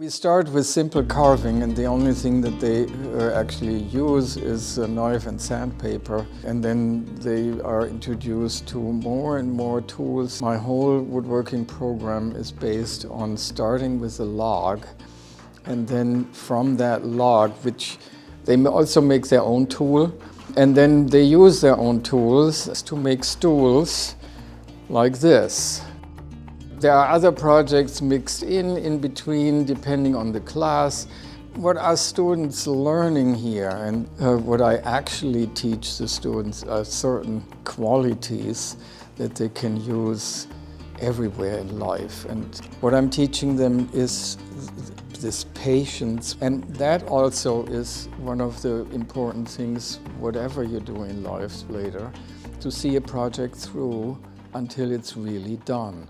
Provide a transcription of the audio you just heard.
We start with simple carving, and the only thing that they actually use is a knife and sandpaper, and then they are introduced to more and more tools. My whole woodworking program is based on starting with a log, and then from that log, which they also make their own tool, and then they use their own tools to make stools like this. There are other projects mixed in between, depending on the class. What are students learning here, and what I actually teach the students are certain qualities that they can use everywhere in life. And what I'm teaching them is this patience, and that also is one of the important things, whatever you do in life later, to see a project through until it's really done.